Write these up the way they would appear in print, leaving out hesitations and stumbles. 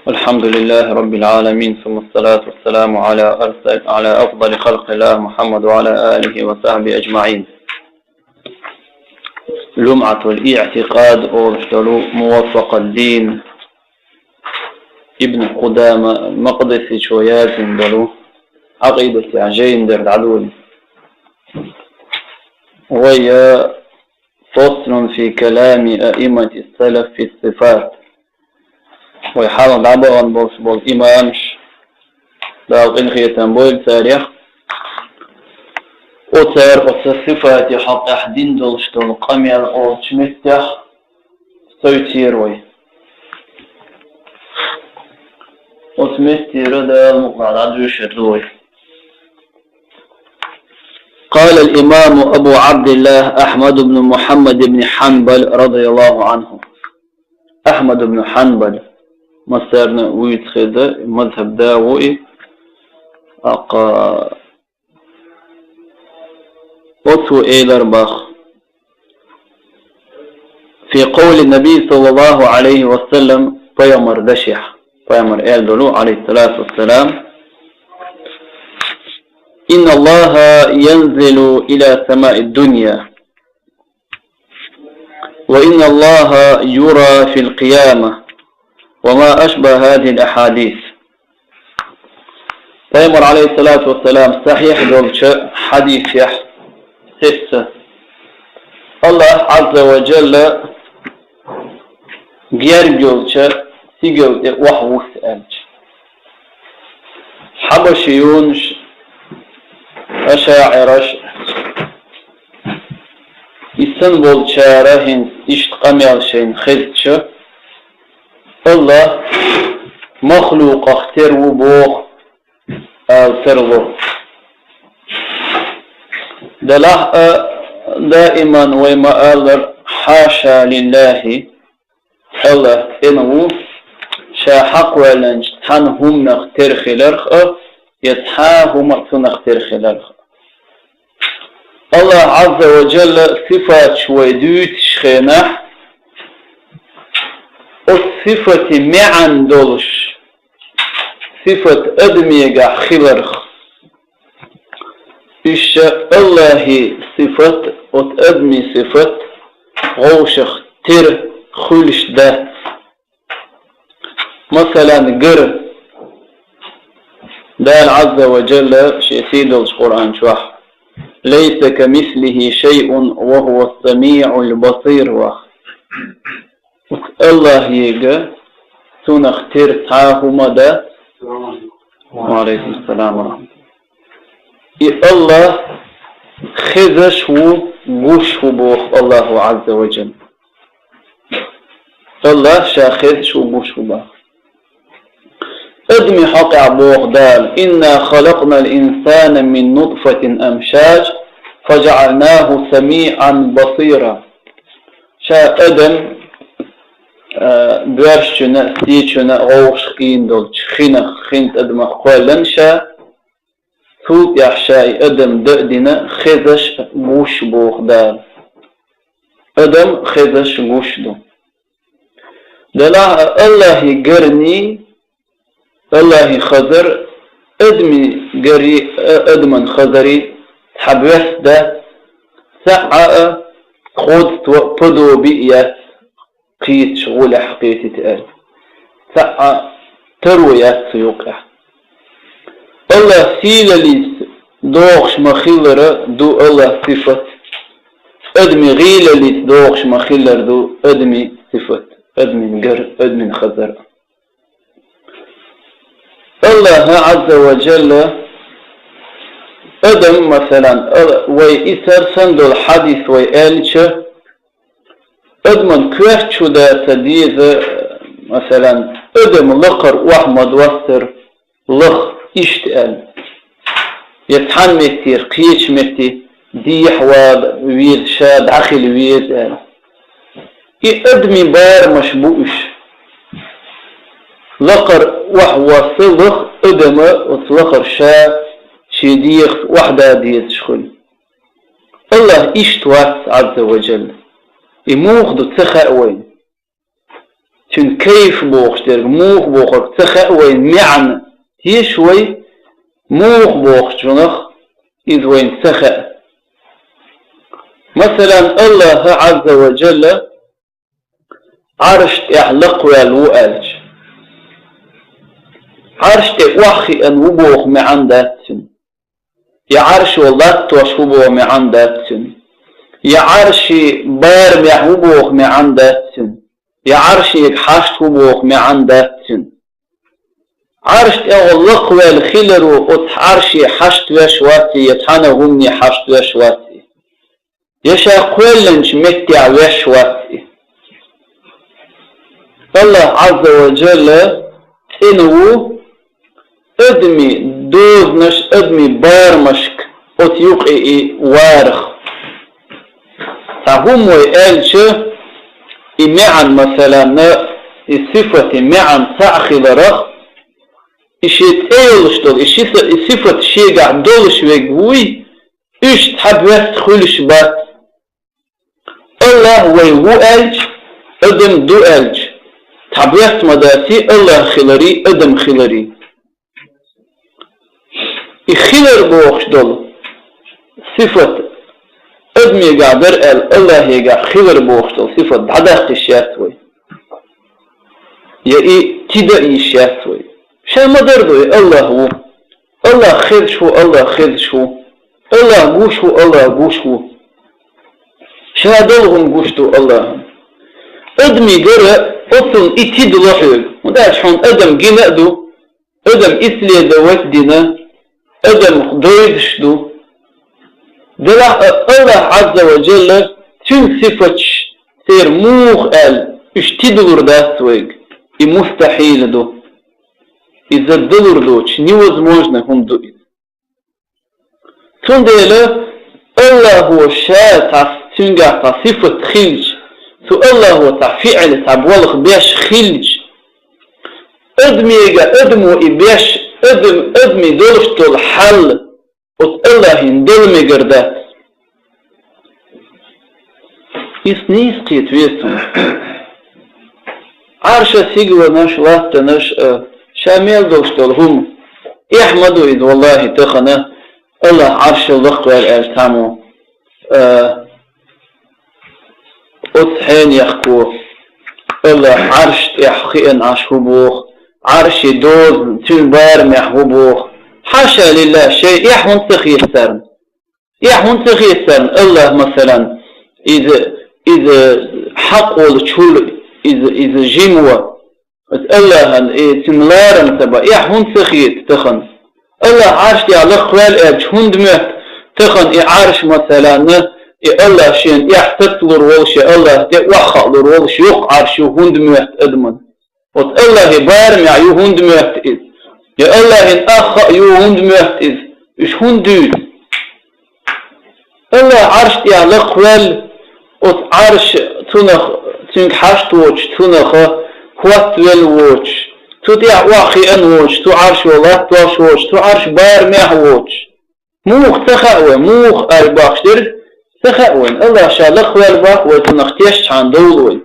الحمد لله رب العالمين، ثم الصلاة والسلام على أفضل خلق الله محمد وعلى آله وصحبه أجمعين. لمعة الاعتقاد أرسلوا موفق الدين ابن قدامة مقدس شويات دلو عقيدة عجين در العدول، وهي فصل في كلام أئمة السلف في الصفات، ويحاول عبارة بول إيمانش داو إنخية بول تاريخ وتار الصفات حق أحدين دولشتون قمير أو شمستح سويتيروي وشمستيرو دا المقعد عدو شروي. قال الإمام أبو عبد الله أحمد بن محمد بن حنبل رضي الله عنه. أحمد بن حنبل مصيرنا ويتخذ مذهب داوئي أتو إيلرباخ في قول النبي صلى الله عليه وسلم طيمر دشح طيمر إيلدلو عليه الصلاة والسلام: إن الله ينزل إلى سماء الدنيا، وإن الله يرى في القيامة، وما أشبه هذه الأحاديث. طيمر عليه الصلاة والسلام صحيح دولش حديث يح ستة الله عز وجل غير جولش سيجول وحوس ألج حبشيونش أشاعرش إسنبول شارهن إشتقميال شين خلتش الله مخلوق اختر وبوخ الفرغو دلاه دائما وما أقدر حاشا لله الله إنه شاحق ولنج تنهم نختر خلرخ يتحاهم نختر خلرخ. الله عز وجل صفات شويدوت شخينح الصفة معن دولش صفة أدمية خلرخ إيش الله صفة أدمي صفة غوشخ تر خلش ده مثلا قر دال عز وجل شيء القرآن شوح ليس كمثله شيء وهو السميع البصير وخ الله يجا تنختر تعاهما ده. وعليكم السلام ورحمة الله. خذش وغش بوخ الله عز وجل. الله شاخذش وغش بوخ ادمي حقع بوخ دال إنا خلقنا الإنسان من نطفة أمشاج فجعلناه سميعا بصيرا. شا ادم برشنا سيچنا غوش قين دولش خنت ادم قولن شا ثوت يحشاي ادم دأدنا خذش غوش بوخ دال ادم خذش غوش دو دلا الله يقرني الله خزر ادمي قري ادمن خزري تحبس ده ساعة خود بدو بيئة قيت شغول حقيقي تقال ساعة ترويات سيوقع. الله سيلة ليس دوغش مخيلر دو الله صفة ادمي غيلة ليس دوغش مخيلر دو ادمي صفة ادمي قر ادمي خزر. الله عز وجل ادم مثلا ويسر سندو الحديث ويالش ادمن كوهشو دا تديز مثلا ادم لقر واحمد وستر لخ اشتقال يتحن مهتير قيش مهتي ديح ويل شاد عخل ويل ادمي بار مشبوش لقر وحوى صلخ ادم وصلخر شا شديخ وحدة ديت شخل. الله اشتواس عز وجل يموخ دو تسخاء وين تون كيف بوخشتر موخ بوخر تخوين معن يشوي موخ بوخشنخ إذ وين تخ مثلا الله عز وجل عرش يحلق والوالج عرش تواخي أن وبوخ معن داتن يا عرش والله توشوبو معن داتن يا عرشي بار محبوخ معن داتن يا عرشي حشت وبوخ معن داتن عرش تغلق والخلر وقت عرشي حشت وشواتي يتحانا همني حشت وشواتي يشا قولنش متع وشواتي الله عز وجل إنه أدمي دوزنش أدمي بارمشك قت يقعي وارخ فهم ويقالش معن مثلا الصفة معن تأخذ رخ إشيت أيلش دول الصفة شيء قاعد دولش ويقوي إيش تحب وتخلش بات الله ويقالش أدم دوالج تحب مداتي الله خلري أدم خلري الخلر بوخش دول صفة أدمي قادر الله يقع خلر بوخشتل صفة عداق الشاتوي يأي تدأي الشاتوي شا ما دردوي الله هو الله خير شو الله خير شو الله قوش هو الله قوش هو شا دلهم قوشتو الله أدمي قرأ أصل إتد لحيل وداش حون أدم جنأدو أدم إسلي دوات دينا أدم خدويدش دو الله عز وجل تون صفتش سير موخ اشتدلور داستويق مستحيل دو إذا دلور دوش невозможно هم دو تون ديلا الله هو شاء تنقع صفة خلج تو الله هو فعل تبولخ بيش خلج ادميقا ادمو إبيش ادمي دولشتو الحل الله يندل مقردات يسنيس قيت ويسم عرشة سيقوى نش لات نش شامل دوشتل هم يحمدوا إذ والله تخنا الله عرش الوقت والألتامو أصحين يحكو الله عرش يحقين عشوبوخ عرش دوز تنبار محبوبوخ حاشا لله شيء يحون تخيسرن الله مثلا إذا حق والشول إذا جموة الله تملارن تبا يحون تخيت تخن الله عرش على خلال أبش هند مهت تخن عرش مثلا الله شين يحتطلر والش الله وخلر والش يق عرش هند مهت أدمن الله بارم يعيو هند مهت إذ يا الله إن أخ يوهند مهتز إيش هندود الله عرش على قوال عرش تنخ تنك حشت ووش تنخ هوت والوش تديع واخي أن ووش تو عرش والله تواش ووش تو عرش بار مه ووش موخ تخاوي موخ الباخشتر تخاوي الله شالق والباخ وتنختيش عن دولوي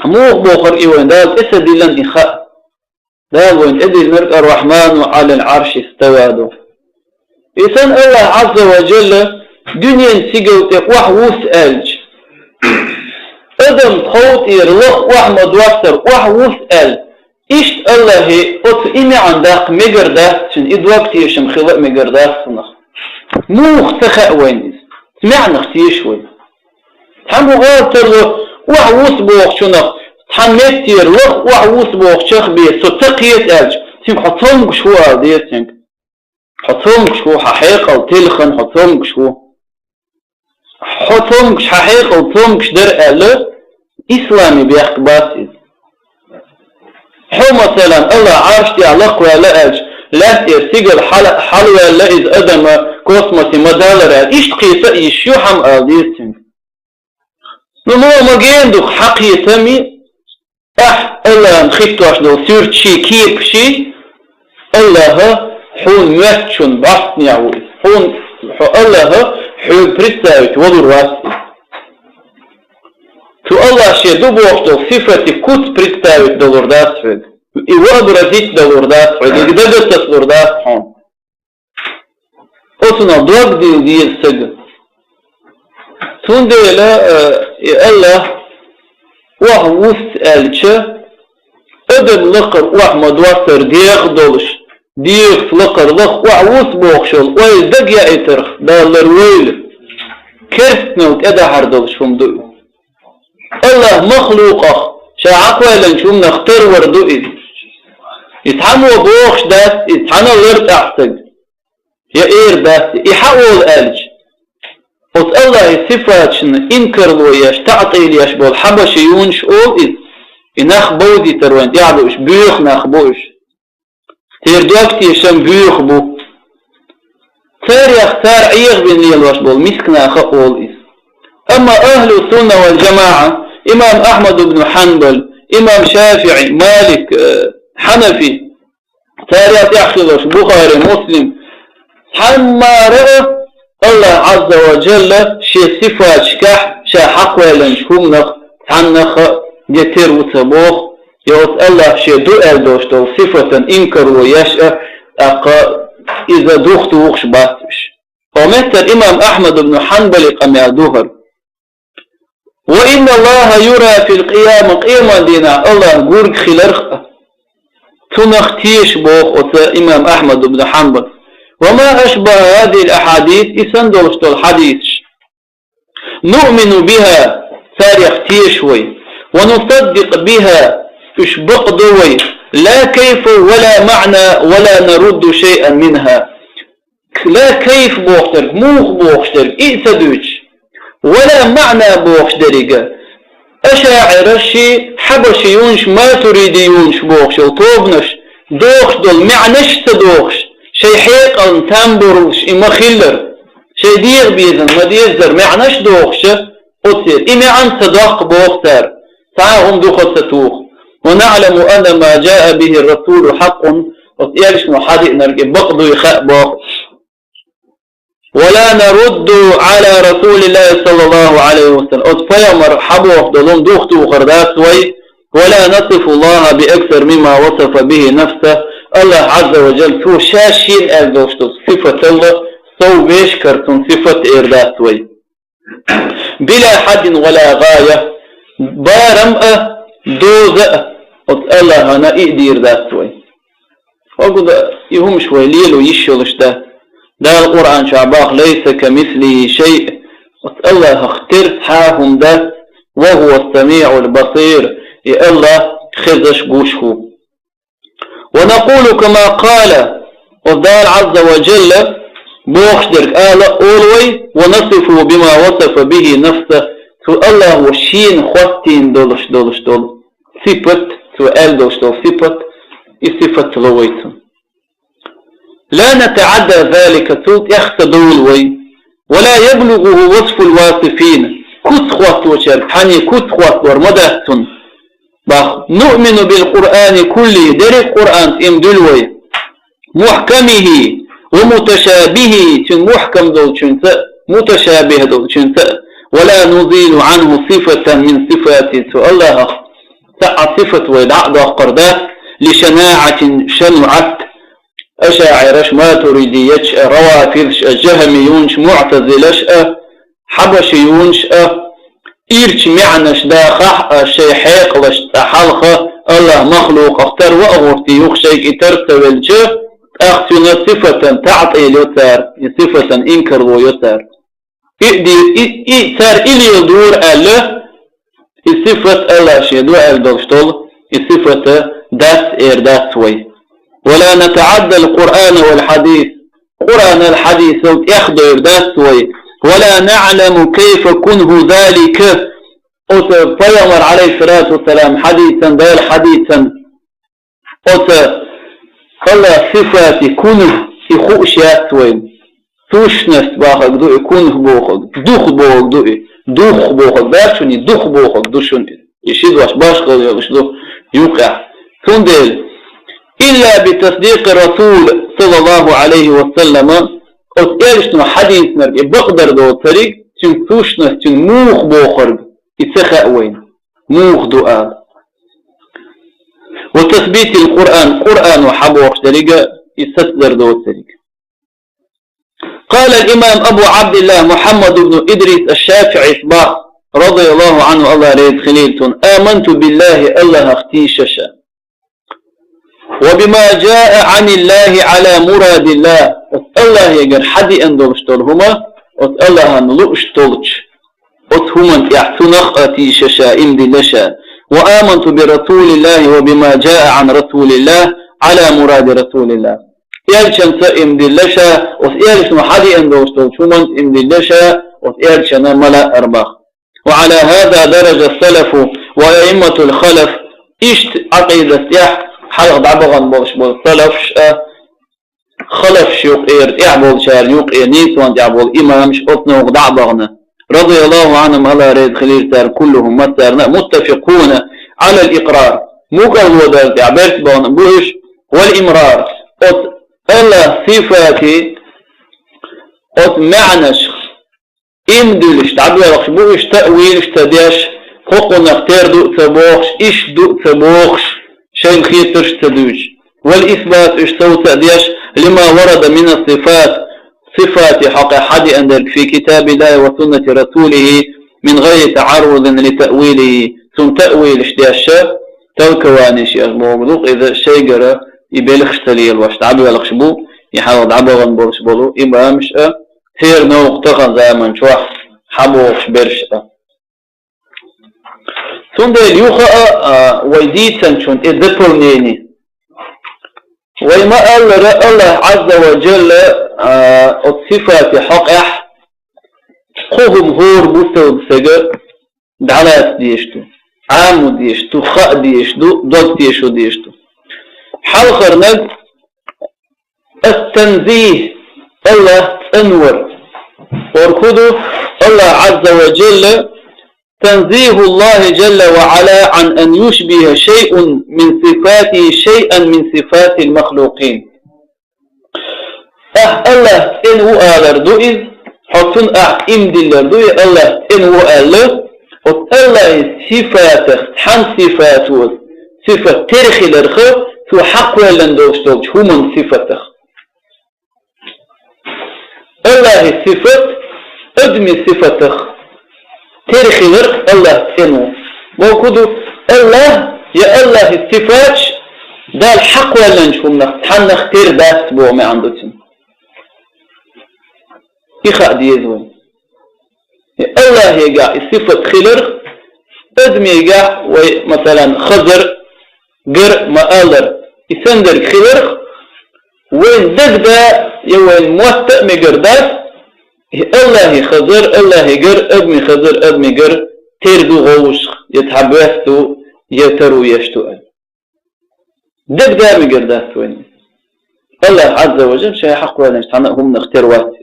موخ بوخر إيوان دال إسدلن إخاء داوين إذ المرء الرحمن على العرش استوى إذن الله عز وجل دنيا سيقوت وح وسألج أدم خوت يرلخ وحمد وفتر وح وسأل إشت الله قط إني عندك مقردات شن إذ وقت يشم خلق مقردات صنخ موخ تخأوين سمعنا اختيشوين حمو غالتر له وح وسبوخ شنخ حميتير لخ وعوس بوخ شخ بيه ستقيت ألج تيم حطهم شو ديتنك حطهم شو حقيقة وتلخن حطهم شو حطهم حقيقة وتلخن در أله إسلامي بيختباسي حو مثلا الله عارشتي على قوى لألج لا تيرسيق حلوة لإذ أدم كوسمتي مدالر إيش قيسة يشيو حم ألديتنك نمو مجيندو حقيتمي الله نخيطواش دو سيرت شي كيب شي الله حون ماتشون باستني عويس حون الله حون بريستاويت ودور واسي То Allah шеду Бог, что сифати кут представить до лурда свет. И вообразить до лурда свет. И где это с лурда свет? Осуна догдил диесег. Тундela Allah وحوست ألشة أدم لقر وحمد وصر ديخ دولش ديخ لقر لق وحوست بوخشل ويزدق يأترخ دالر ويل كرسنوك أدا حردولش هم دوئ الله مخلوقه شاعق ويلن شوم نختار وردوئ يتحمو بوخش داس يتحنو لرد أحسج يا إير داس يحاول ألش وس الله صفاتشن إنكر لوياش تعطيل ياش بول حبش يونش أول إنخ بودي تروين يعلوش بيخ نخ بوش تيردوكتي يشم بيخ بو تار يختار عيغ بن ليل واش بول مسك نخ أول أما أهل السنة والجماعة إمام أحمد بن حنبل إمام شافعي مالك حنفي تار يخلوش بخاري مسلم حما رأى الله عز وجل شي صفات شكح شا حق ولن شهم نخ عنخ جتر وتبوخ يوت الله شي دوئل دوشتو صفة إنكر ويشأ إذا دوخت وخش باتش ومثل إمام أحمد بن حنبل قم يدوهر وإن الله يرى في القيامة قيمة دينا الله قرق خلرخ تنختيش بوخ إمام أحمد بن حنبل وما أشبه هذه الأحاديث إسندلشت الحديث نؤمن بها تاريخ تيشوي ونصدق بها اشبق دوي لا كيف ولا معنى ولا نرد شيئا منها لا كيف بوختر موخ بوختر إئتدوش ولا معنى بوخترق أشاعر الشي حبش يونش ما تريد يونش بوخش وطوبنش دوخش دول معنش تدوخش شيء حقيقة تنبرش إما خلر شيء دير بيزن ما ديزر معناش دوخشة أصير إما عن صداق بوختر تعاهم دوخة ستوخ ونعلم أن ما جاء به الرسول حق وإيالش محادئ نرجع بقضو يخاء باق ولا نرد على رسول الله صلى الله عليه وسلم أصفيا مرحبا وفضلون دوختو وخردات ولا نصف الله بأكثر مما وصف به نفسه الله عز وجل تو شاشين أردوشتو صفة الله سو بيشكرتون صفة إرداتوي بلا حد ولا غاية بارمأ دوزأ الله هنا إئدي إرداتوي وقد يهم شوي ليلو يشلش ده القرآن شعباق ليس كمثله شيء الله اخترت حاهم ده وهو السميع البصير يا الله خزش قوشه ونقول كما قال وذال عز وجل بوخدر آل أولوي ونصفه بما وصف به نفسه تو الله وشين خواتين دولش صفت تو آل دولش صفت صفت لويتم لا نتعدى ذلك توت يختدولوي ولا يبلغه وصف الواصفين كت خوات وشرك حني كت خوات ورمدهتن نؤمن بالقرآن كله در القرآن امدلوي محكمه ومتشابهه محكم دول متشابه دول ولا نزيل عنه صفة من صفاته الله صفة ويدعد قردات لشناعة شنعت أشاعرش ما تريديش روافذش جهميونش معتزلش حبشيونش إيرش معنش داخح الشي حيقلش تحلخة الله مخلوق اختار وأغرتي يخشيك ترتوي الجه أختنا صفة تعطي اليسار صفة إنكر ويسار إيتار إلي يدور أله صفة الله شيدو ألدوشتول صفة داس إرداس وي ولا نتعدى القرآن والحديث قرآن الحديث يخدو إرداس وي ولا نعلم كيف كنه ذلك فيمر عليه الصلاة والسلام حديثا دال حديثا الله صفاتي كنه يخوشيات وين توشنس باخك دو كنه بوخك دوخ بوخك دوخ بوخك باشوني دوخ بوخك دوشون يشيد واش باشقل يغشدو يوقع تندل إلا بتصديق الرسول صلى الله عليه وسلم أتقالشنا حديث نرجع بقدر دو طريق تن توشنس تن موخ بوخر يتسخأ وين موخ دؤال. وتثبيت القرآن قرآن وحبوخ درجة يستدر دوت درجة. قال الإمام أبو عبد الله محمد بن إدريس الشافعي صباح رضي الله عنه الله ريد خليلتون آمنت بالله الله اختيششا وبما جاء عن الله على مراد الله الله يقر حدي أندوشتولهما الله نلوشتولش هما يحتنخ أتيششا إمدي لشا وآمنت برسول الله وبما جاء عن رسول الله على مراد رسول الله إيالشان إمدي لشا وإيالشان حدي أندوشتولش هما إمدي لشا وإيالشان ملا أرباخ. وعلى هذا درج السلف وأئمة الخلف إشت عقيدة يح حلق دعبغان بولش بول سلف خلف شيوق إير إعبول شار يوق إير نيسوان دعبول إمام شقطنا دعبغنا رضي الله عنهم الله ريد خليل سار كلهم مسارنا متفقون على الإقرار مقر ودار تعبرت بون بوش والإمرار الله صفاتي معنش إمدلش تعبير بوش تأويلش تديش حقوق نختار دو تبوخش إيش دو تبوخش شيء خيترش تدوش والإثبات إيش تو تديش لما ورد من الصفات صفات حق حد أندر في كتاب الله وسنة رسوله من غير تعرض لتأويله ثم تأويل اشتياش تو كوانيش يغبوغ إذا شيء قرأ يبالغش تليل واش تعبير بو يحاول دعبغن بولش بولو إما مش هير نوق تغن زمان شوح حبوش برشة ثم ده اليوخاء ويزيد سنشون إذبرنيني وما قال الله عز وجل الصفات حقح قوهم هور بوستو بسجر دعلاس ديشتو عامو ديشتو خاء ديشتو ضد ديشتو حلقر نج التنزيه الله انور واركضوا الله عز وجل تنزيه الله جل وعلا عن أن يشبه شيء من صفاته شيئا من صفات المخلوقين الله إن هو آلر دوئذ حطن إمدلر دوئ الله إن هو آلر الله صفاته حن صفاته صفة ترخي لرخو تو حق ولن دوشتوش هم صفته الله صفة ادمي صفته تاريخي غير الله إنه وكدو الله يا الله الصفات ده الحق ولا نشوف نحن نختار بس بو ما عندتهم يخاء ديزون الله يقع الصفة خلر ادمي يقع ومثلا خزر قر ما ألر يسندر خلر وين دقدا يوين موثق مقرداس الله خزر الله قر ابني خزر ابني قر تيردو غوش يتحبستو يترو يشتو دقدا مقرداس وين الله عز وجل شيء حق ولا هم نختار واسي.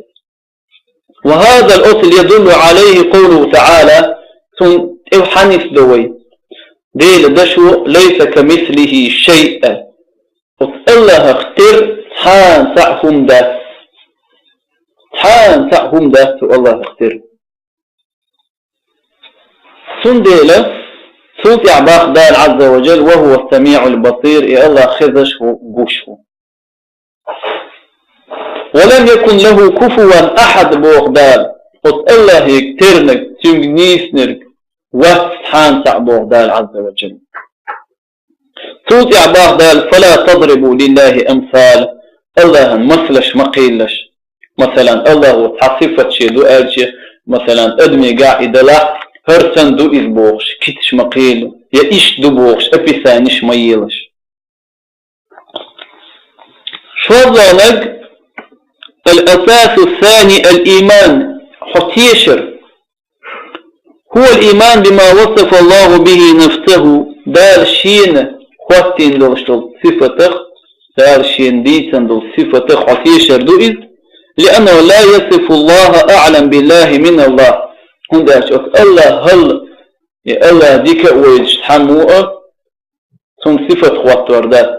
وهذا الأصل يدل عليه قوله تعالى ثم حنيف دوي ديل دشو ليس كمثله شيء الله اختر حان سعهم داس حان سعهم داس الله اختر ثم ديل ثم يعباق دال عز وجل وهو السميع البصير يا الله خذشه قوشه ولم يكن له كفوا أحد بوغدال قلت الله يكترنك تنجنيسنك وفتحان بوغدال عز وجل توتع بوغدال فلا تضربوا لله أمثال الله مثلش مقيلش مثلا الله تحصفت شي دؤال شي مثلا ادمي قاعد لا هرسن دو إذبوغش كتش مقيل يا إيش دبوغش أبسانش ميلش شوضانك الأساس الثاني الإيمان حتيشر هو الإيمان بما وصف الله به نفسه دار شين خواتين دولشتل صفتك دار شين ديتن دول صفتك حتيشر دوئذ لأنه لا يصف الله أعلم بالله من الله هنداش الله هل يا الله ديك ويش حموء ثم صفة خواتور دار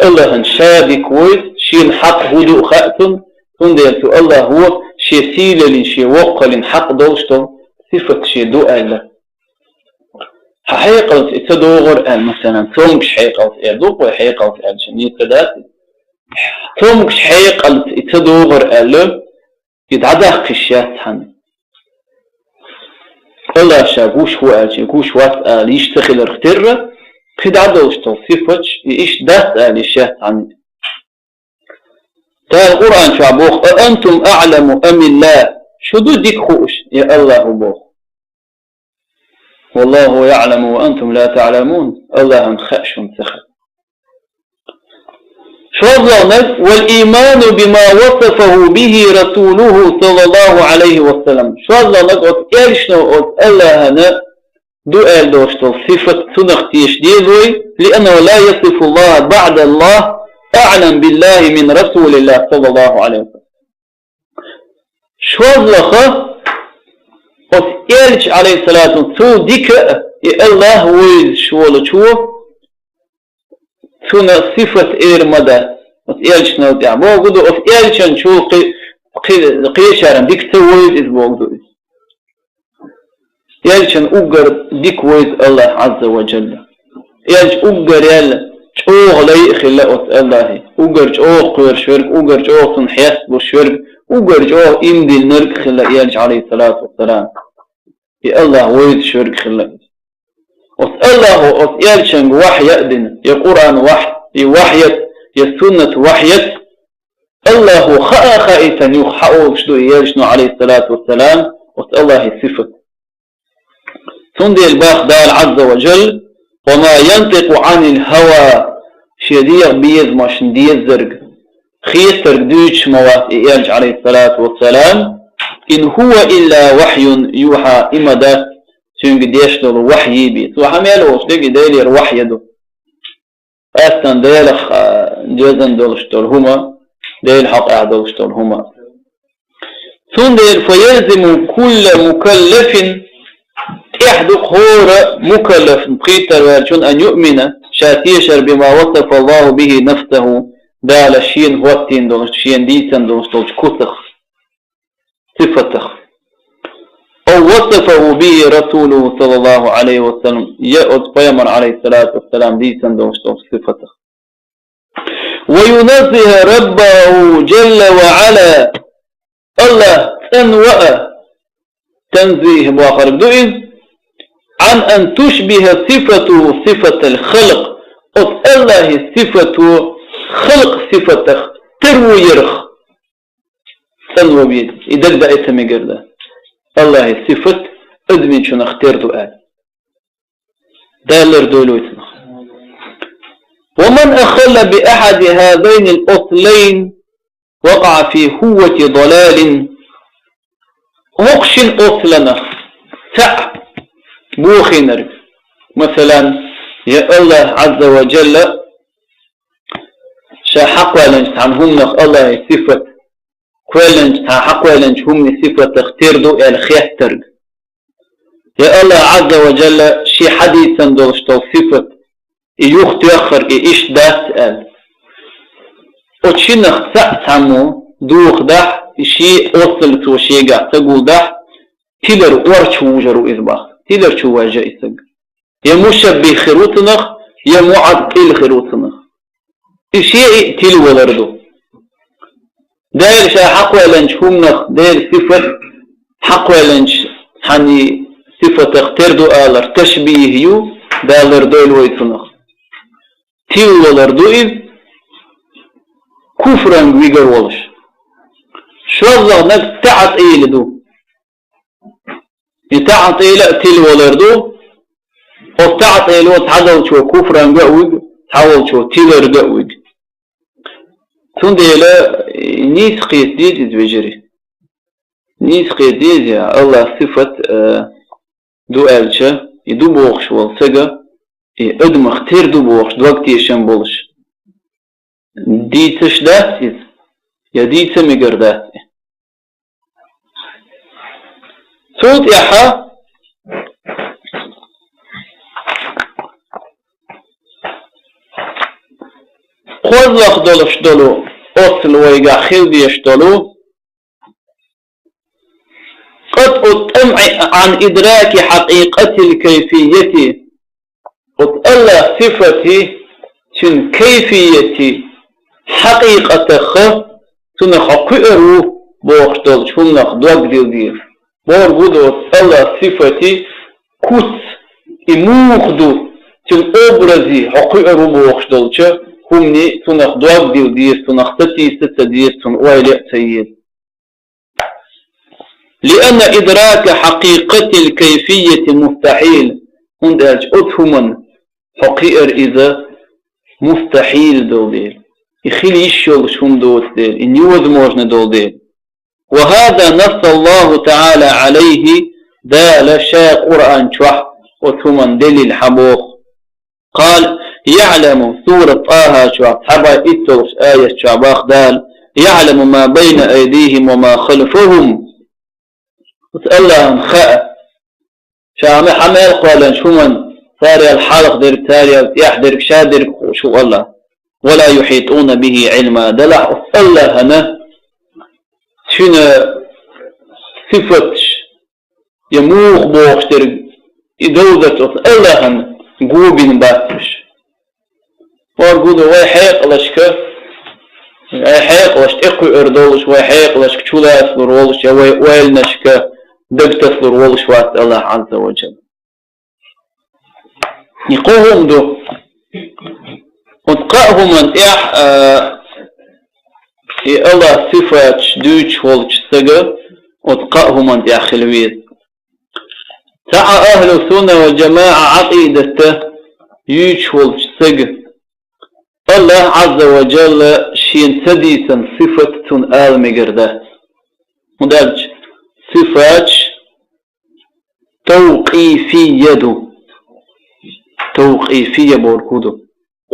الله هنشادك ويش شين حق هدوء خاتم هنداش الله هو شي سيلة شي وقل حق دوشتل صفة شي دؤال حقيقة تدوغر مثلا تومكش حقيقة يدوق وحقيقة شنية كذاتي تومكش حقيقة تدوغر يتعدى قشيات حن الله شاقوش هو يقوش وات يشتغل اختر قد عدوش توصيفتش يش دات يشات عن تا القرآن شعبوخ أأنتم أعلم أم الله شدو ديك خوش يا الله بوخ والله يعلم وأنتم لا تعلمون الله مخأش ومتخل والإيمان بما وصفه به رسوله صلى الله عليه وسلم شو الله نقول إيشنو الله هنا دؤال دوشتو صفة سنختيش ديزوي لأنه لا يصف الله بعد الله أعلم بالله من رسول الله صلى الله عليه وسلم شو الله إيش عليه الصلاة والسلام ديك الله ويز شو شو سنة صفة مدى إيش نود يعني بوجدوا إيش نشوف قيشارن ديك تويز إذ بوجدوا إيش نأجر ديك ويز الله عز وجل إيش أجر يلا أوه لا خلاء الله أجر أوه قير شرك أجر أوه صنحيس بالشرك أجر أوه إمدي النرك خلاء إيش عليه الصلاة والسلام يا الله ويز شرك خلاء الله إيش وحي يأذن يا قرآن وحي يا سنة وحيت الله خائفا يخاوش دو يجنو عليه الصلاة والسلام الله صفة تندي الباخ دال عز وجل وما ينطق عن الهوى شديق بيز ماشن ديز زرق خيستر دوش موات يلج عليه الصلاة والسلام إن هو إلا وحي يوحى إمدا شنق ديش دول وحي بيت وحميل وشتق ديلير وحي دو أستن ديلخ جزن دولشتول هما ديل حق أعدولشتول هما ثم ديل فيلزم كل مكلف يحدق هور مكلف قيتر ويرجون أن يؤمن شاتيشر بما وصف الله به نفسه دال الشين وقتين دولشين ديسن دولشتول كسخ صفتخ أو وصفه به رسوله صلى الله عليه وسلم يأت بيمر عليه الصلاة والسلام ديسن دولشتول صفتخ وينزه ربه جل وعلا الله أنوأ تنزيه بآخر دوئذ عن أن تشبه صفته صفة الخلق الله صفته خلق صفته ترو يرخ أنوأ بيد إذا بأيت مقرده الله صفة أدمن شو نختار دؤال دالر دولويتنا ومن أخل بأحد هذين الأصلين وقع في هوة ضلال وقش أصلنا سع بوخنر مثلا يا الله عز وجل شاحق ولنج عنهم نخ الله صفة كولنج حق ولنج هم صفة تختير دو الخيح ترق يا الله عز وجل شي حديثا دوشتو صفة يوخت يخر إيش دات قال وتشينخ سامو دوخ دح شيء وصل تو شيء قاعد تقول دح تقدر ورش وجرو إذباح تقدر شو واجه إسق يا مشبه خروطنخ يا معطل خروطنخ شيء تلو ولردو داير شا حق ولنش همنخ داير صفر حق ولنش حني صفة تختار دو آلر تشبيه يو دالر دول ويتنخ تيل ولردو إذ كفران ويقر ولش شو الله نك تعط إيل دو يتعط إيل تيل ولردو وتعط إيل وتعدل شو كفران قويق تعول شو تيلر قويق تندي لا نيس قيس ديز بجري نيس قيس ديز يا الله صفة دو ألشة يدو بوخش والسجا ادم اختير دو بوخش دوقتي يشن بولش ديتش داتيز يا ديتش مقر داتي صوت يحا خوزلق دولش دولو أصل ويقع خيل ديش دولو قطع الطمع عن إدراك حقيقة الكيفية قلت الله صفتي تن كيفية حقيقة تن حقيقة بوخدل شنخ دوغ دير بور بودو الله صفتي كوت إموخدو تن أبرزي حقيقة بوخدل همني تنخ دوغ دير تنخ ستة دير تن أويلي سيد لأن إدراك حقيقة الكيفية مستحيل هندج أتهمن حقيقة إذا مستحيل دولدير يخلي الشغل شون دولدير إن يوز موجن دولدير وهذا نص الله تعالى عليه دال شاء قرآن شوح أتهمن دليل حبوخ قال يعلم سورة طه شوح حبا إتوش آية شعباخ دال يعلم ما بين أيديهم وما خلفهم وتقلهم خاء شامي حمال قولا شو من ثاري الحلق دير ثاري يحضر شادر شو الله ولا يحيطون به علما دلع الله هنا شنو صفتش يموخ بوخشتر يدوزت الله هنا قوبين باتش وارقودوا واي حيق لشكا واي حيق لش اقوي اردولش واي حيق لشك شولا اسلور ولش وايل نشكا دكتور ولش وات الله عز وجل يقوهم دو وتقاهم من الله صفات دوش ولش سجى وتقاهم من خلويت تاع أهل السنة والجماعة عقيدته يوش ولش سجى الله عز وجل شين تديسا صفة آل مقرده مدرج صفات توقيفية بوركودو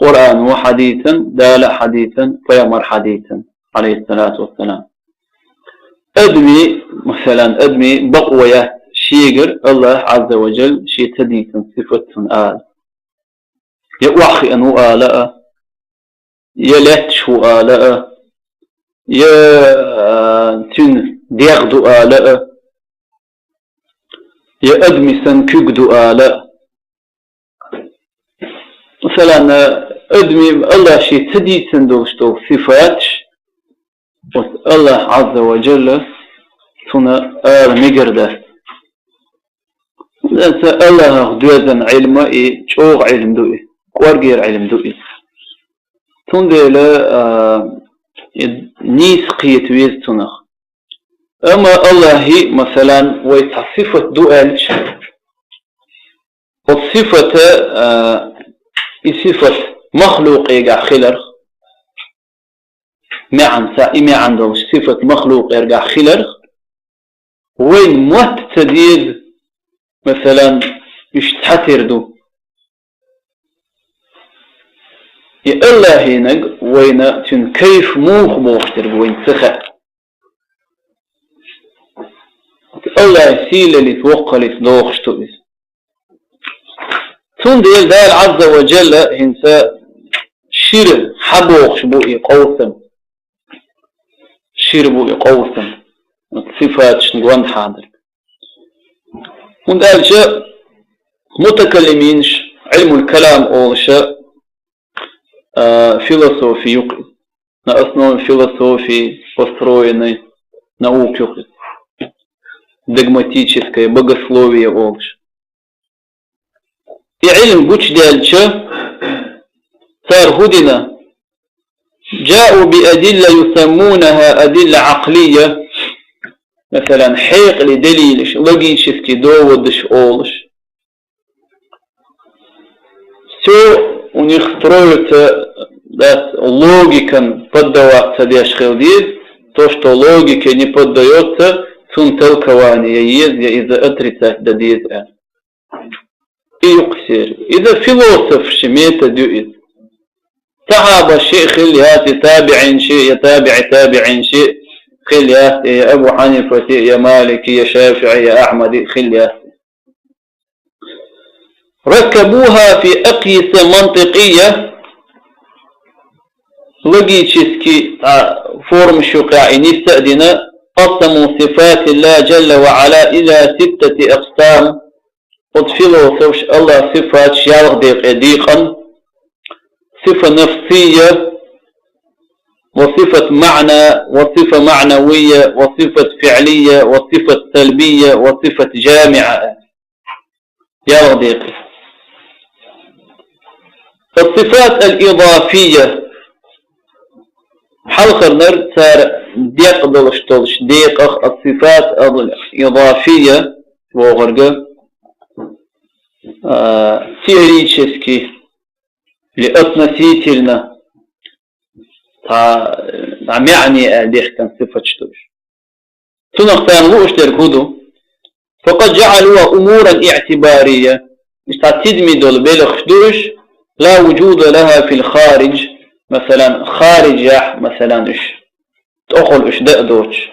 قرآن وحديثا دال حديثا فيمر حديثا عليه الصلاة والسلام أدمي بقوية شيقر الله عز وجل شي تديسا صفة آل يوحي أنه آلاء يلتشو آلاء يتن ديغدو آلاء يأدمي سنكيقدو آلاء مثلا أدمي الله شي تدي سندوشتو صفات الله عز وجل ثنا مقرده الله دوزن علم شوغ علم دوئي قوارغير علم دوئي تندل نيس قيت ويز تنخ أما الله مثلا ويتصفة دؤال والصفة صفة مخلوق يقع خلر ما عنده صفة مخلوق يقع خلر وين موت تديد مثلا يشتحتر دو الله هناك وين تن كيف موختر وين تخا الله يسيل اللي توقع اللي تدوخشتو تون ديال دال عز وجل هنسا شير حبوخش بوئي قوثم شير بوئي قوثم صفات شنقوان حاضر وندال شا متكلمينش علم الكلام أولشا فيلسوفي يقل на основе философии построенной науки, догматическое богословие олш. И علم بوش دالشا صار هدنا جاءوا بأدلة يسمونها أدلة عقلية مثلا حيق لدليلش لوجيشسكي доводش олш. Все у них строится логикам поддаваться дешхелдир, то, что логике не поддается, сун толкование есть, из-за отрицать дадит. И юксир. Из-за философ шемета дюит. تعب الشيء خليات يتابع شيء يتابع تابع شيء خليات يا أبو حنيفة يا مالك يا شافعي يا أحمد خليات ركبوها في أقيسة منطقية لوجيتشسكي فورم شقاعي نستأذن قسموا صفات الله جل وعلا إلى 6 أقسام وتفيلو صوش الله صفات شيالغ ديقا صفة نفسية وصفة معنى وصفة معنوية وصفة فعلية وصفة سلبية وصفة جامعة يا صديقي. الصفات الإضافية حلقة نر صار ديق دولش ديق الصفات الإضافية وغرقة теоретически или относительно يعني أديح كان صفة شتوش تنختان لوش تركودو فقد جعلوا أمورا اعتبارية مش تدمي دول بيلخ شتوش لا وجود لها في الخارج مثلا خارج مثلا إيش تأخذ إيش دقدوش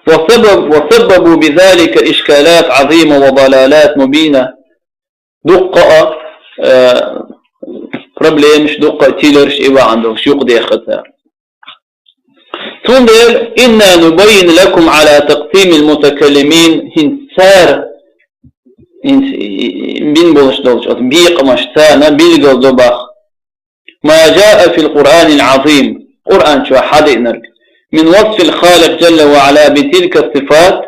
وسببوا بذلك إشكالات عظيمة وضلالات مبينة دقة بروبليمش دقة تيلرش إيوا عندهم شو قدي خسار تندل إنا نبين لكم على تقسيم المتكلمين هنسار بين بولش دولش بيق مشتانا بيلقل دباخ ما جاء في القرآن العظيم قرآن شو حد نرك من وصف الخالق جل وعلا بتلك الصفات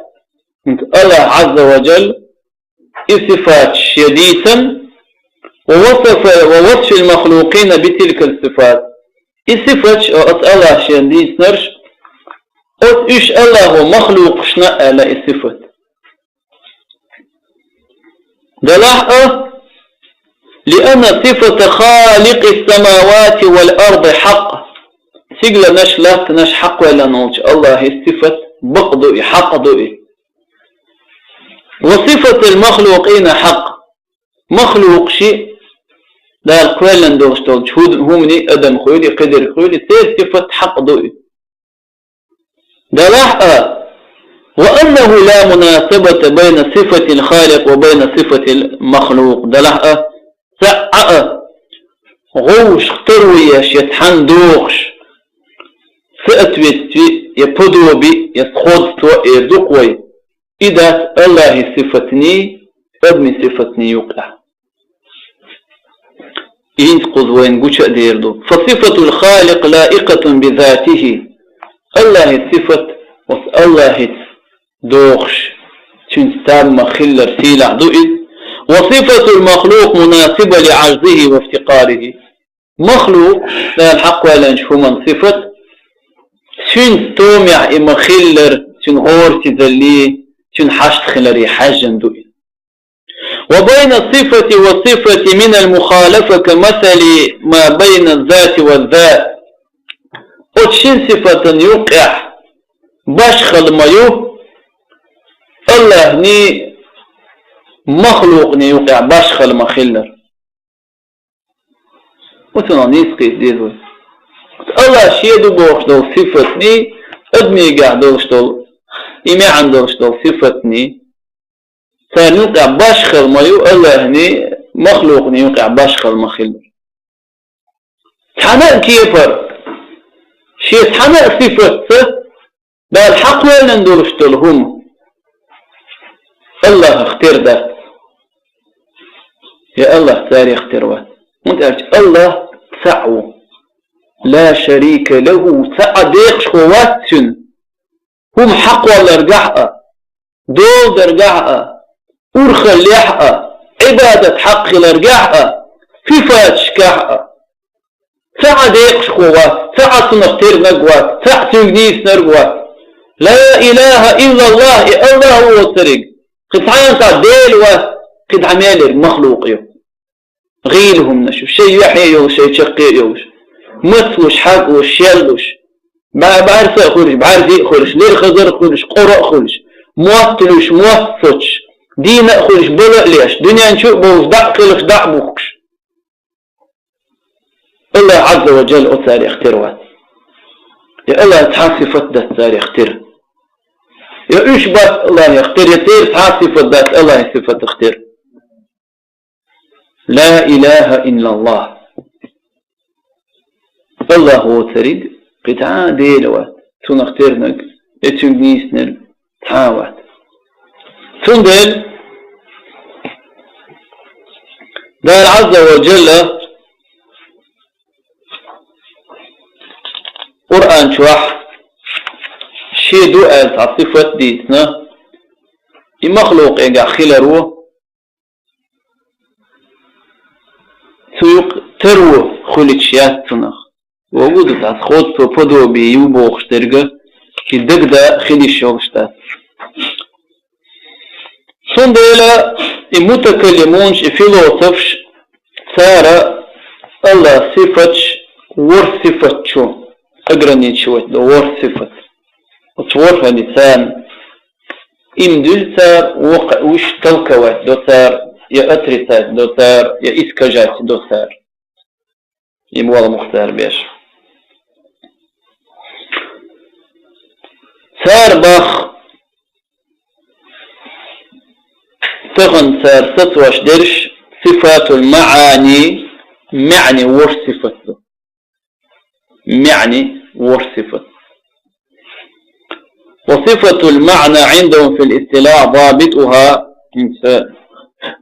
الله عز وجل صفات شديدة ووصف المخلوقين بتلك الصفات صفات الله شديد نرش إيش الله مخلوق شناء لا صفات دلحقة لأن صفة خالق السماوات والأرض حق سيقل نش لا نش حق ولا نوش الله صفة بقضوا حقضوا وصفة المخلوقين حق مخلوق شيء لا الكوالن دوستول شهود همني أدم خويلي قدر خويلي تير صفة حق ضوئي دلحقة وأنه لا مناسبة بين صفة الخالق وبين صفة المخلوق دلحقة سعأ غوش ترويش يتحن دوغش فأتويت يبدو بي يسخوض يدقوي إذا الله صفتني أدمي صفتني يقع ينتقض وين قوش أديردو فصفة الخالق لائقة بذاته الله صفة الله دوغش تنستام خلر سيلع دوئد وصفة المخلوق مناسبة لعجزه وافتقاره مخلوق لا الحق ولا نشوف من صفة تنستومع إما خلر تنهور تذليه تنحشت خلري حاجا دوئد وبين الصفة والصفة من المخالفة كمثل ما بين الذات والذات وتشين صفة يوقع باشخل مايو الله ني مخلوق ني يوقع باشخل مخلر وتنا نيسقي ديزوي الله شيدو بوش دو صفتني ادمي قاعدوش دو إمي عندوش دو صفتني فنوقع باشخل مايو الله ني مخلوق ني يوقع باشخل مخلر حنا كيفر شيء حنا صفته لا الحق ولا ندورش دولهم الله اختار ده يا الله تاري اختار واحد وانت الله سعو لا شريك له سعديقش خواتن هم حق ولا رجعها دول درجعها ورخل لحقها عبادة حق لرجعها في فاتش كحها سعديقش خوات سعة نختار نقوات سعة تنجيس نرقوات لا إله إلا الله الله هو الطريق قد عينت ديل وقد عمالر مخلوق يو غيلهم نشوف شيء يحيى يو شيء شقي يوش متوش حق وش يلوش بعرف خورش بعرف خورش لير خزر خورش قراء خورش موطلوش موطفش دين خورش بلا ليش دنيا نشوف بوز دع خلف دع بوكش الله عز وجل أتاري اختروات يا الله تحاسي فتدة تاري اختر يا إيش بس الله يختار يطير تحاسي فتدة الله يصفت اختر لا إله إلا الله الله هو تريد قطعة ديلوات تون اخترنك اتون نيسنر تحاوات تون ديل قال عز وجل قرآن شوح شي دعاء صفة ديتنا مخلوق إيقع خلروه سوق تروه خلت شيات تنخ ووجدت أسخوت فدو بيوبو خشترقه في دقدا خلي الشوغشتات صندولا المتكلمون فيلوسوفش سارة الله صفتش ور صفتشو أقرني شوية دو ور صفت وتورها لسان إمدل سار وش تلكوات دو سار يا أتريسات دو سار يا إسكاجات دو سار يموالا مختار بيش سار باخ تغن سار ستوش درش صفات المعاني معني ورصفت معني ورصفت وصفة المعنى عندهم في الاصطلاح ضابطها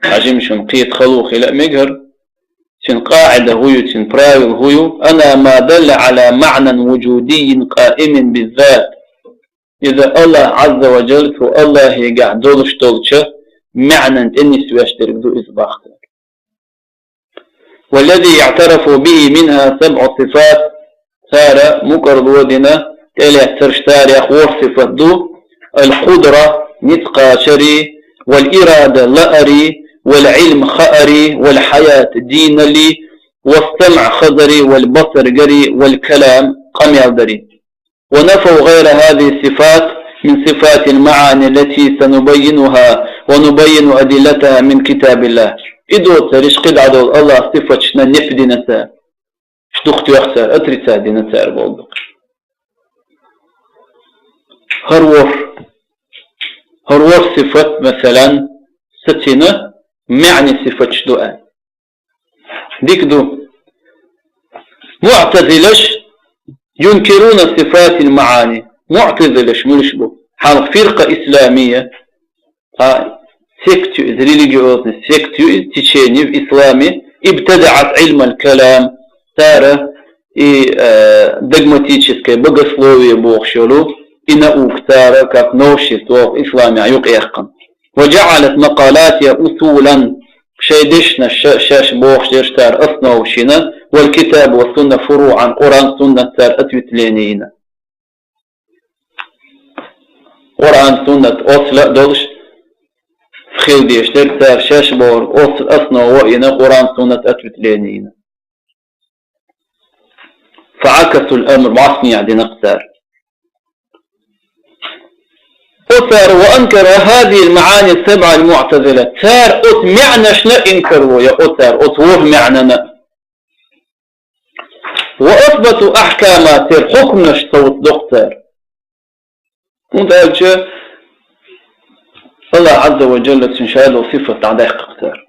عجم شن قيت خلوخي لا مجهر شن قاعدة هو شن براوي هو أنا ما دل على معنى وجودي قائم بالذات إذا الله عز وجل فالله يقع دولش دولشه معنى إني سواشترك دو إصباح والذي يعترف به منها 7 صفات سارة مقرد ودنا تلع ترشتاري أخور صفات دو القدرة نتقى شري والإرادة لأري والعلم خأري والحياة دين لي والسمع خضري والبصر قري والكلام قمي دري ونفوا غير هذه الصفات من صفات المعاني التي سنبينها ونبين أدلتها من كتاب الله إدو تريش قد عدو الله صفتشنا نفدي نسار شدوخت يخسر أتري سادي نسار بولدك هرور صفة مثلا ستنا معني صفة شدوء ديك دو معتزلش ينكرون صفات المعاني معتزلش ملش بو حال فرقة إسلامية سيكتو ريليجيوز سيكتو تشينيف إسلامي ابتدعت علم الكلام تارة دقماتيتشسكي بقصلوية بوخشلو إنا أوكتارة كاك نوشيت وغ إسلامي عيوق إيقن وجعلت مقالاتها أصولا شيدشنا شاش بوخشير تار أصنوشنا والكتاب والسنة فروعا قرآن سنة تار أتوتلينينا قرآن سنة أصلا دولش خيل ديشتر تار شاش بور أصل أصنو وإنا قرآن سنة أتوتلينينا فعكسوا الأمر بعصني عدي نقتار أثر وأنكر هذه المعاني 7 المعتزلة تار معنى شنا إنكروا يا أثر أطوه معنى وأثبتوا أحكامات الحكم نشطوط دكتور وذلك الله عز وجل تنشاله صفة عدائق اختار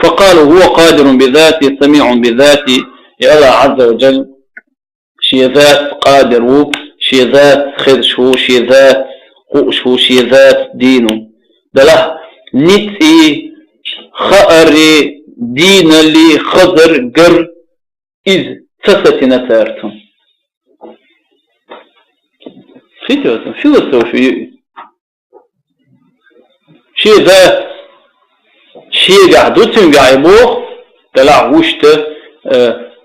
فقالوا هو قادر بذاته سميع بذاته يا الله عز وجل شي ذات قادر شي ذات خرش شي ذات قوش شي ذات دينه دله نتي خأري دين اللي خضر قر إذ تستنا ثارتم فيلسوفي شي ذات شي قعدوتن قاعبوه دلع وشته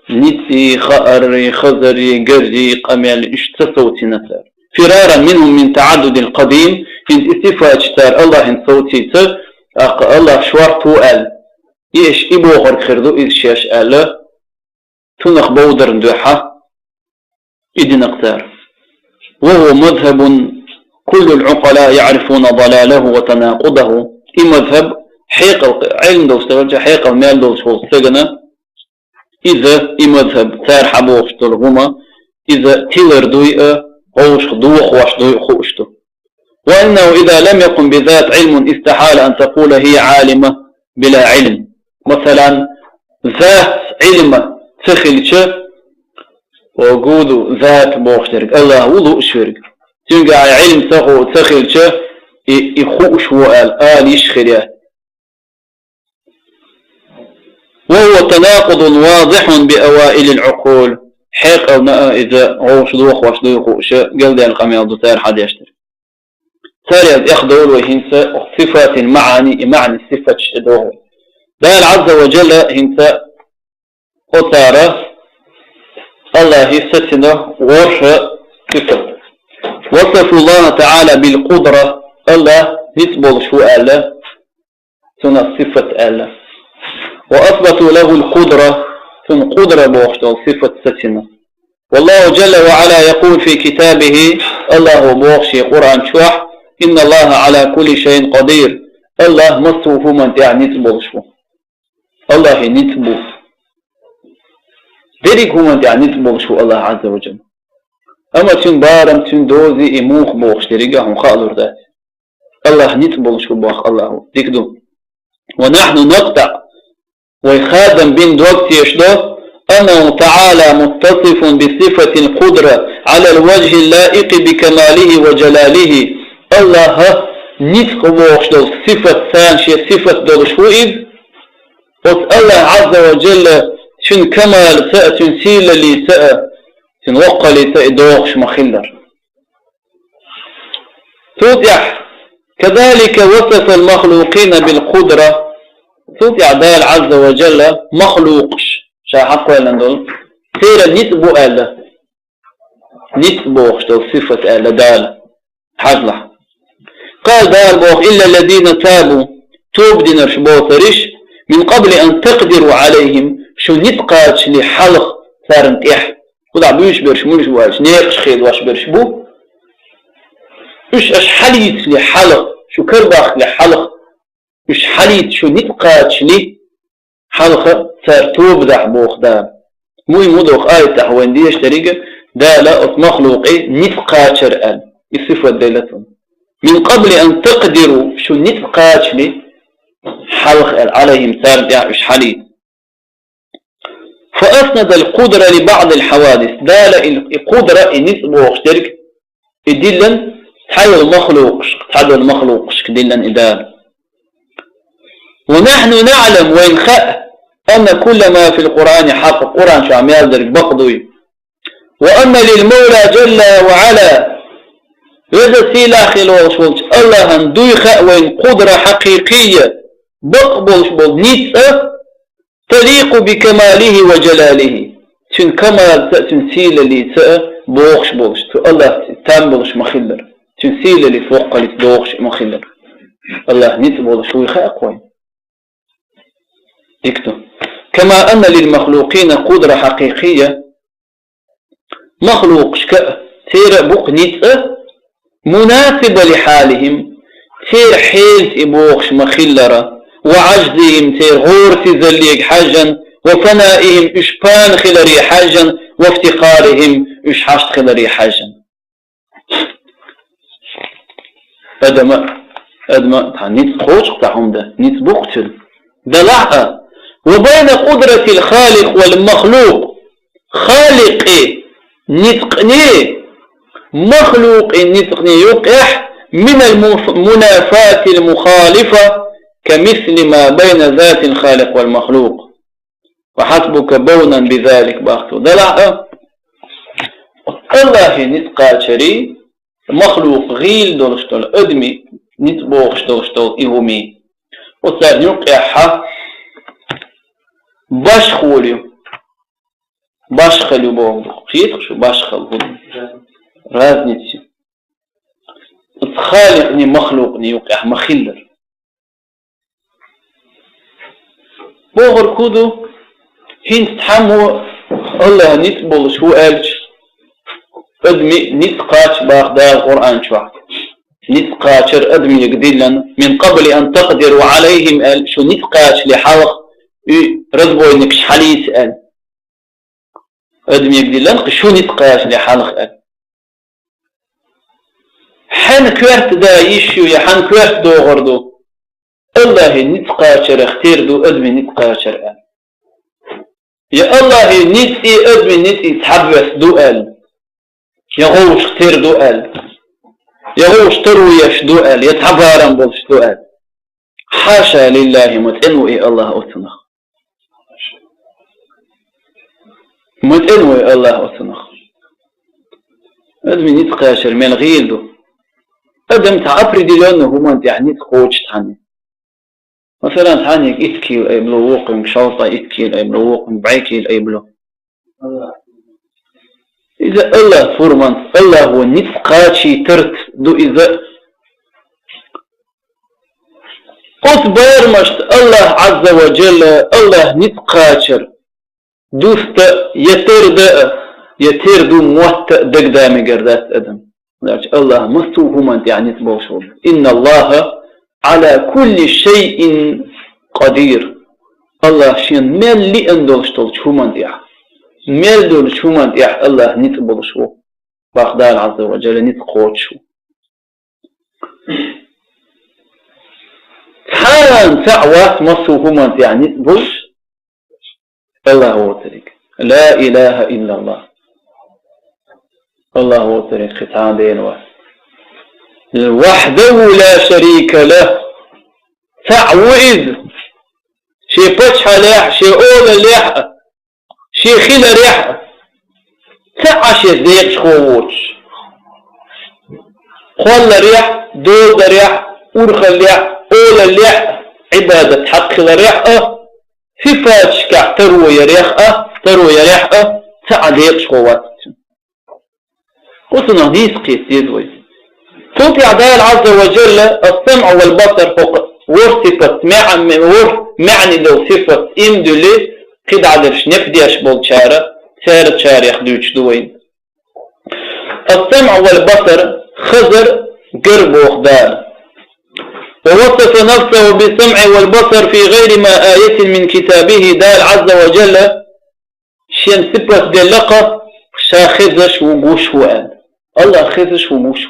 نتي خأري خضري قري قميل اشتسوتنا ثار فرارا منهم من تعدد القديم في استفاء اشتار الله ان صوتي الله شوارتو قال ايش ابو غر خردو ايش شاش قال تنخ بودر ندوحة إذن اقتار وهو مذهب كل العقلاء يعرفون ضلاله وتناقضه مذهب حيق علم دو استغلت حيق المال دو سجنة إذا مذهب تار حبوش تلغما إذا تيلر دوئة قوش دوخ واش دوخوشتو وأنه إذا لم يكن بذات علم استحال أن تقول هي عالمة بلا علم مثلا ذات علم تخلش وجود ذات بوشترك الله وضوء شرك تنقع علم تخلش يخوش وقال يشخريا تناقض واضح بأوائل العقول حق أو إذا غوش دوخ واش دوخ قال دي القميض دو تار حد يشتري ثالث يخدول وهنسى صفات معني صفة شدوه دال عز وجل هنسى أطارة الله ستنا ورش صفة وصف الله تعالى بالقدرة الله نسبل شو آله سنة صفة آله وأثبتوا له القدرة ثم قدرة بوحده صفة ستنا والله جل وعلا يقول في كتابه الله بوحشي قرآن شوح إن الله على كل شيء قدير الله مصوفه من يعني نتبل شو الله نتبل ذلك هو من يعني نتبل شو الله عز وجل أما تن بارم تن دوزي إموخ بوخش تريقا هم خالور ذات الله نتبل شو بوخ الله ذكدو ونحن نقطع ويخادم بين دوقت يشدو أنه تعالى متصف بصفة القدرة على الوجه اللائق بكماله وجلاله الله نتق بوخشدو صفة ثانشية صفة دولشوئذ الله عز وجل شن كمال سأة تنسيل لي سأة تنوقع لي سأة دوخش مخلر توضح كذلك وصف المخلوقين بالقدرة توضح دال عز وجل مخلوقش شاحق ولا ندول تيرا نتبو آلة نتبوخش دول صفة آلة دال حجلح قال دال بوخ إلا الذين تابوا توب دينرش بوثرش من قبل أن تقدروا عليهم شو نتقاتش لحلق ثارن إح خدع بيش برش مولش واش نيقش خيد واش برش بو إيش أش حليت لحلق شو كرباخ لحلق إيش حليت شو نتقاتش لي حلقة ثار توب دع بوخ دال موي مدوخ آية تحوين ديش طريقة دالة أطمخلوق إيه نتقاتشر آل الصفة دالتهم من قبل أن تقدروا شو نتقاتش لي حلق عليهم ثار دع إيش حليت فأسند القدرة لبعض الحوادث دالة القدرة نسبة واشترك إدلا تحدى المخلوق كدلا إدال ونحن نعلم وإن خاء أن كل ما في القرآن حق القرآن شو عم يالدرك بقضوي وأن للمولى جل وعلا هذا سيلا خلوش الله هندوي خاء وإن قدرة حقيقية بقبل شبول نيسة تليق بكماله وجلاله تن كمال تنسيل اللي بوخش بوخش الله تنبلش مخلر تنسيل اللي فوق اللي تدوخش مخلر الله نتبلش ويخاء قوي ديكتو كما أن للمخلوقين قدرة حقيقية مخلوق شكأ تير بوق نيسة مناسبة لحالهم تير حيل إبوخش مخلرة وعجزهم تير غور زليق حاجا وفنائهم إشبان خلري حاجا وافتقارهم إشحاشت خلري حاجا أدما نيت خوش قطعهم ده نيت بوقتل دلعها وبين قدرة الخالق والمخلوق خالق نتقني مخلوق نتقني يقح من المنافات المخالفة كمثل ما بين ذات الخالق والمخلوق وحسبك بونا بذلك باختو دلع الله نتقى شري مخلوق غيل دولشتول أدمي نتبوخش دولشتول إيهومي وصار يقح باشخليو بوغدو خيطخشو باشخل رازنيتي خالقني مخلوقني يقح مخلر بوغر كودو هين تحمو الله نتبول شو قالش ادمي نتقاتش باخدار القرآن شو نتقاتشر ادمي يقديلا من قبل ان تقدروا عليهم قال شو نتقاتش لحلق رزبو انك شحالي يسأل ادمي يقديلا شو نتقاتش لحلق قال حان كوارت دا يشيو يا حان كوارت دو غردو الله نتقاتشر اختير دو ادمي نتقاتشر قال يا الله نتي ادمي نتي تحبس دو قال يا غوش اختير دو قال يا غوش ترويش دو قال يتحبارن بولش دو قال حاشا لله متنوئي الله أتنخ متنوي الله أصنخ أدم نتقاشر من غيلدو أدم تعبر دي لأنه هما يعني تقوش تعني مثلا تعني إتكيل أي بلووق مشوطة إتكيل أي بلووق بعيكيل أي بلو إذا الله فرمان الله هو نتقاشي ترت دو إذا قلت بيرمشت الله عز وجل الله نتقاشر دوست يتر دو موت دقدامي قردات أدم الله مستو هما يعني تبوشون إن الله على كل شيء قدير الله شين مال لي أندولش تولش هما ديع مال دولش هما ديع الله نتبوشو باخدال عز وجل نتقوتشو حالا تعوات مستو هما يعني تبوش الله هو طريق لا إله إلا الله الله هو طريق ختان دينوه وحده لا شريك له تعويذ شي فتح ليح شي أول ليح شي خيل ريح تعش يزيق شخووش خل ريح دول ريح أرخ ريح أول ريح عبادة حق ريح في فاتشكع تروي ريح تعديق شخوات قلت نهديس قيس يزوي صوت عدال عز وجل السمع والبصر فوق وصفة معني لو صفة إمدلي قد عدرش نفدي أشبول شارة سارة شارة يخدوش دوين السمع والبصر خزر قرب وخدار ووصف نفسه بالسمع والبصر في غير ما آية من كتابه دال عز وجل شين صفة دلقة شاخذش وقوش وآن الله خذش وقوش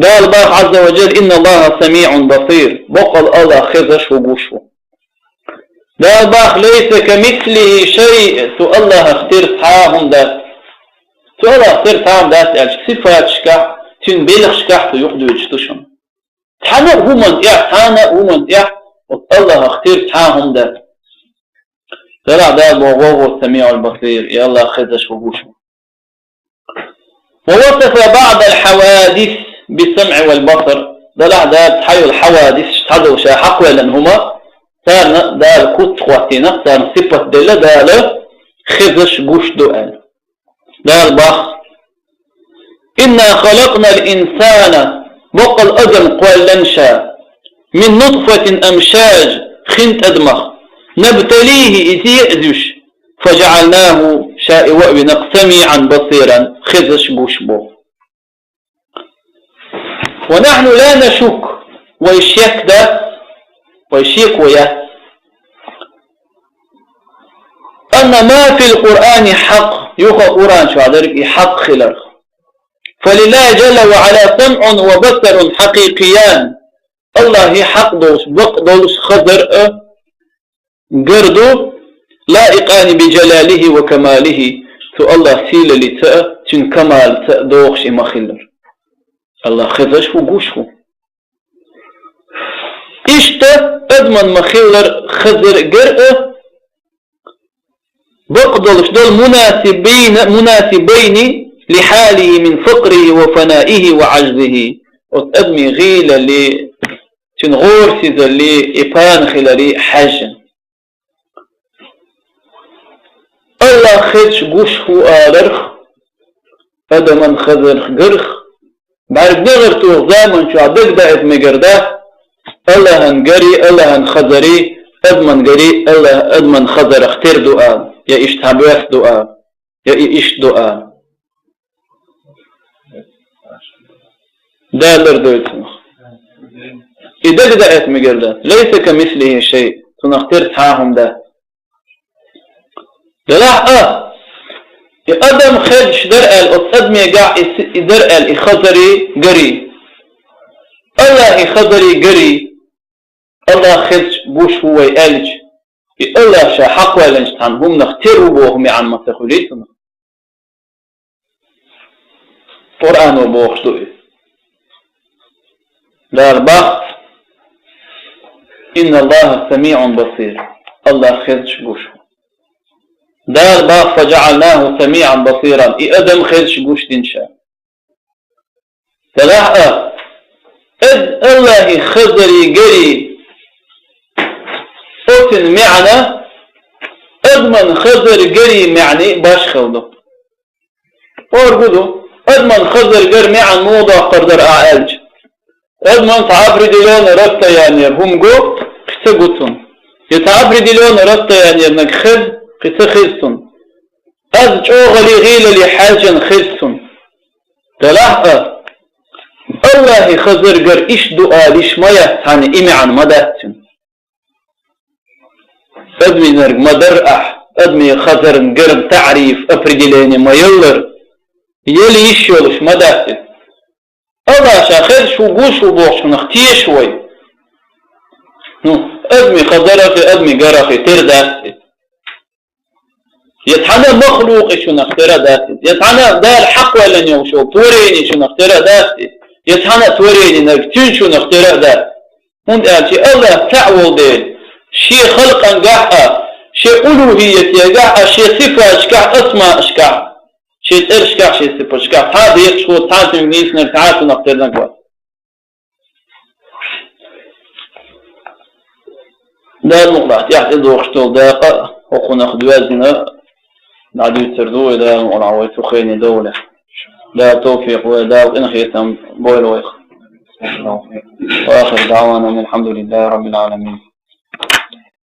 قال الله عز وجل إن الله سميع بصير بقل الله خذش وقوشه قال باخ ليس كمثله شيء تو الله اخترت هاهم ذات تو الله اخترت هاهم ذات صفات شكح تنبيلغ شكح يقدو يجتشن تحانا ومن الله اخترت هاهم ذات قال ده بوغوه السميع البصير يا الله خذش وقوشه ووصف بعض الحوادث بالسمع والبصر دلع دال حي الحوادث اشتهدوا شاحق لأنهما صار دال كت خواتينا صار صفة دل دال خزش قوش دؤال دال باخ إنا خلقنا الإنسان بقى الأدم قوال لنشا من نطفة أمشاج خنت أدمخ نبتليه إذ يأذش فجعلناه شائوا بنق سميعا بصيرا خزش قوش بو ونحن لا نشك ويشيك ده ويشيك وياه أن ما في القرآن حق يخى قرآن شو عذرك حق خلال فلله جل وعلا سمع وبصر حقيقيان الله حق دوش بقدوش خضر قردو لائقان بجلاله وكماله تو الله سيل لتأ تن كمال تأدوخش إما خلال الله خذش وقوشه إشتا أدمن مخيلر خذر قرأ بقدلش دول مناسبين لحاله من فقره وفنائه وعجزه أدمي غيلة لي تنغور سيزا لي إبان خلالي حاجة الله خذش قوشه آلرخ أدمن خذر قرخ بعد نغر تو زامن شو عدك دائت مقرده الله هنقري الله هنخذري أدمن قري الله أدمن خذر اختير دعاء يا إيش تابوث دعاء يا إيش دعاء دالر دويتنخ إذا دائت مقرده ليس كمثله شيء تنختير تحاهم ده لا أدم خدش درقل أدم يقع درقل إخذري قري الله إخذري قري الله خدش بوش هو يألج الله شا حق ولنجتان هم نختروا بوهم عن ما تخليتنا قرآن وبوخ دوئي دار بخت إن الله سميع بصير الله خدش بوشه دار باف فجعلناه سميعا بصيرا إدم خيرش قوش تنشا تلاحق إذ الله خزري قري أتن معنى أدمن خزر قري معني باش خلده أرقدو أدمن خزر قر معنى موضع قردر أعالج أدمن تعبر دلون رستا يعني هم قو قصة قطن يتعبر دلون رستا يعني ابنك خز قصة خزتن أز جو غلي غيل لحاجة خزتن تلاحق الله خزر قر إيش دعا ليش ما يحتاني إمي عن مداتن أدمي نرق مدرأح أدمي خزر قرم تعريف أفردليني ما يلر يلي إيش يولش مداتن الله شاخر شو قوش وبوش نختيه شوي أدمي خزرخي أدمي قرخي ترداتي يتحنى مخلوق شو نختره داتي يتحنى دار حق ولا نيوشو توريني شو نختره داتي يتحنى توريني نرقتين شو نختره داتي هون قالتي الله تعول دي شي خلقا قاحة شي ألوهية قاحة شي صفة اشكاح اسماء اشكاح شي تر اشكاح شي صفة اشكاح هذا يتشو تعالي مقيس نرتعاس ونختر نقوى دا المقلعات يحتاج وقشتول داقة وقونا خدوازنا نعدو يتردو إذا ونعويتو خيني دولة لا توفيق ولا وإن خيتم بويل ويخ وآخر دعوانا الحمد لله رب العالمين.